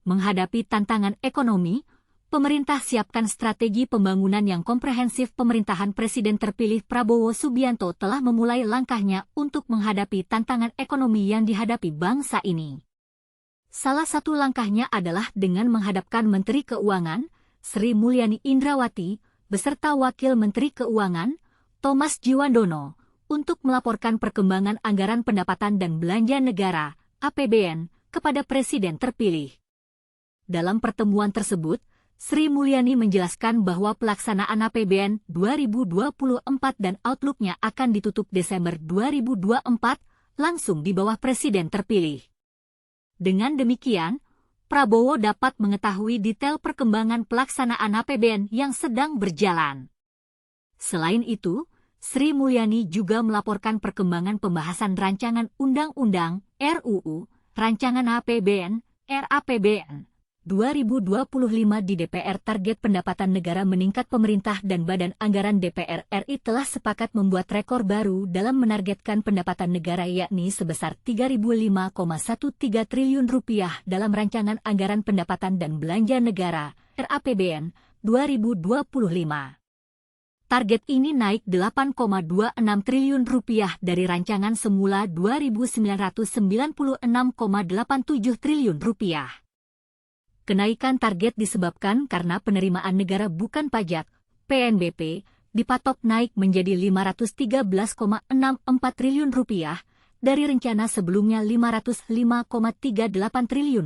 Menghadapi tantangan ekonomi, pemerintah siapkan strategi pembangunan yang komprehensif. Pemerintahan Presiden terpilih Prabowo Subianto telah memulai langkahnya untuk menghadapi tantangan ekonomi yang dihadapi bangsa ini. Salah satu langkahnya adalah dengan menghadapkan Menteri Keuangan, Sri Mulyani Indrawati, beserta Wakil Menteri Keuangan, Thomas Djiwandono, untuk melaporkan perkembangan anggaran pendapatan dan belanja negara, APBN, kepada Presiden terpilih. Dalam pertemuan tersebut, Sri Mulyani menjelaskan bahwa pelaksanaan APBN 2024 dan outlook-nya akan ditutup Desember 2024, langsung di bawah Presiden terpilih. Dengan demikian, Prabowo dapat mengetahui detail perkembangan pelaksanaan APBN yang sedang berjalan. Selain itu, Sri Mulyani juga melaporkan perkembangan pembahasan rancangan undang-undang RUU, rancangan APBN, RAPBN 2025 di DPR. Target pendapatan negara meningkat. Pemerintah dan Badan Anggaran DPR RI telah sepakat membuat rekor baru dalam menargetkan pendapatan negara, yakni sebesar Rp35,13 triliun dalam rancangan anggaran pendapatan dan belanja negara RAPBN 2025. Target ini naik Rp8,26 triliun dari rancangan semula Rp2.996,87 triliun. Kenaikan target disebabkan karena penerimaan negara bukan pajak, PNBP, dipatok naik menjadi Rp513,64 triliun dari rencana sebelumnya Rp505,38 triliun.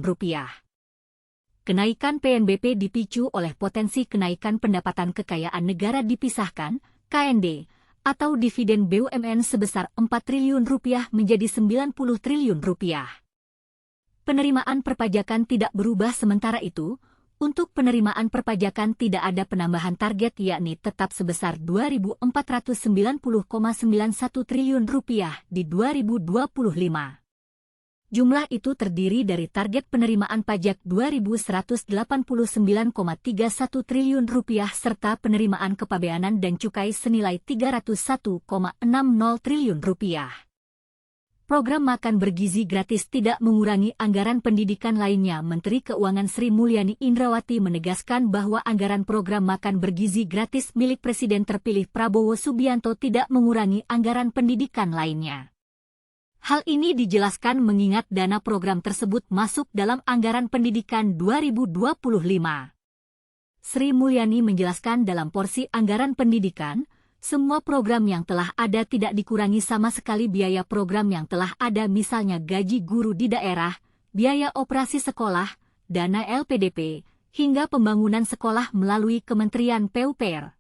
Kenaikan PNBP dipicu oleh potensi kenaikan pendapatan kekayaan negara dipisahkan, KND, atau dividen BUMN sebesar Rp4 triliun menjadi Rp90 triliun. Penerimaan perpajakan tidak berubah. Sementara itu, untuk penerimaan perpajakan tidak ada penambahan target, yakni tetap sebesar Rp2.490,91 triliun di 2025. Jumlah itu terdiri dari target penerimaan pajak Rp2.189,31 triliun serta penerimaan kepabeanan dan cukai senilai Rp301,60 triliun. Program makan bergizi gratis tidak mengurangi anggaran pendidikan lainnya. Menteri Keuangan Sri Mulyani Indrawati menegaskan bahwa anggaran program makan bergizi gratis milik Presiden terpilih Prabowo Subianto tidak mengurangi anggaran pendidikan lainnya. Hal ini dijelaskan mengingat dana program tersebut masuk dalam anggaran pendidikan 2025. Sri Mulyani menjelaskan dalam porsi anggaran pendidikan, semua program yang telah ada tidak dikurangi sama sekali. Biaya program yang telah ada misalnya gaji guru di daerah, biaya operasi sekolah, dana LPDP, hingga pembangunan sekolah melalui Kementerian PUPR.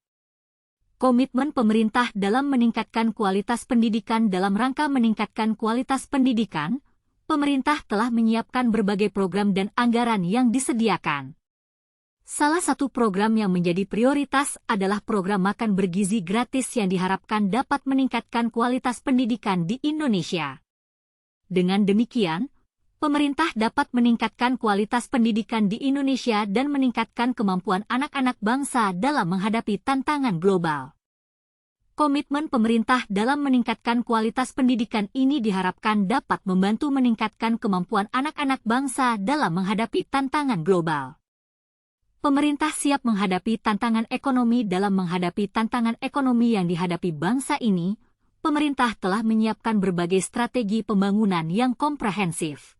Komitmen pemerintah dalam meningkatkan kualitas pendidikan. Dalam rangka meningkatkan kualitas pendidikan, pemerintah telah menyiapkan berbagai program dan anggaran yang disediakan. Salah satu program yang menjadi prioritas adalah program makan bergizi gratis yang diharapkan dapat meningkatkan kualitas pendidikan di Indonesia. Dengan demikian, pemerintah dapat meningkatkan kualitas pendidikan di Indonesia dan meningkatkan kemampuan anak-anak bangsa dalam menghadapi tantangan global. Komitmen pemerintah dalam meningkatkan kualitas pendidikan ini diharapkan dapat membantu meningkatkan kemampuan anak-anak bangsa dalam menghadapi tantangan global. Pemerintah siap menghadapi tantangan ekonomi. Dalam menghadapi tantangan ekonomi yang dihadapi bangsa ini, pemerintah telah menyiapkan berbagai strategi pembangunan yang komprehensif.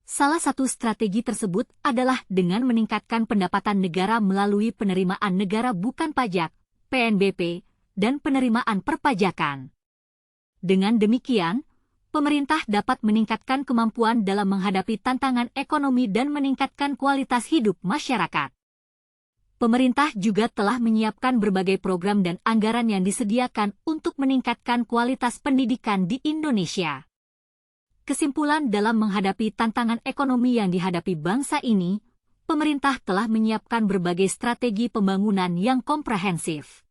Salah satu strategi tersebut adalah dengan meningkatkan pendapatan negara melalui penerimaan negara bukan pajak, PNBP, dan penerimaan perpajakan. Dengan demikian, pemerintah dapat meningkatkan kemampuan dalam menghadapi tantangan ekonomi dan meningkatkan kualitas hidup masyarakat. Pemerintah juga telah menyiapkan berbagai program dan anggaran yang disediakan untuk meningkatkan kualitas pendidikan di Indonesia. Kesimpulan, dalam menghadapi tantangan ekonomi yang dihadapi bangsa ini, pemerintah telah menyiapkan berbagai strategi pembangunan yang komprehensif.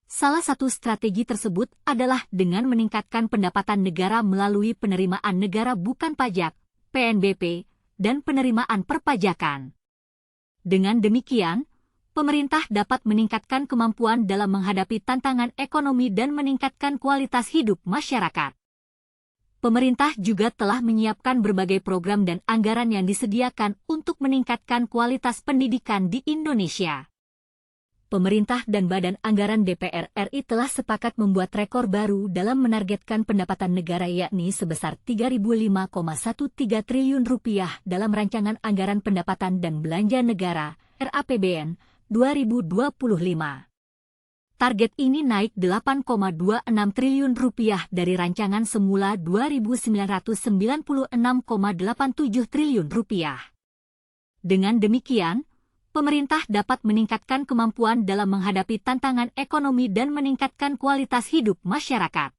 Salah satu strategi tersebut adalah dengan meningkatkan pendapatan negara melalui penerimaan negara bukan pajak, PNBP, dan penerimaan perpajakan. Dengan demikian, pemerintah dapat meningkatkan kemampuan dalam menghadapi tantangan ekonomi dan meningkatkan kualitas hidup masyarakat. Pemerintah juga telah menyiapkan berbagai program dan anggaran yang disediakan untuk meningkatkan kualitas pendidikan di Indonesia. Pemerintah dan Badan Anggaran DPR RI telah sepakat membuat rekor baru dalam menargetkan pendapatan negara yakni sebesar Rp3.005,13 triliun dalam Rancangan Anggaran Pendapatan dan Belanja Negara (RAPBN) 2025. Target ini naik Rp8,26 triliun dari rancangan semula Rp2.996,87 triliun. Dengan demikian, pemerintah dapat meningkatkan kemampuan dalam menghadapi tantangan ekonomi dan meningkatkan kualitas hidup masyarakat.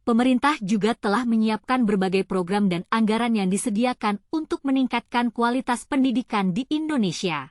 Pemerintah juga telah menyiapkan berbagai program dan anggaran yang disediakan untuk meningkatkan kualitas pendidikan di Indonesia.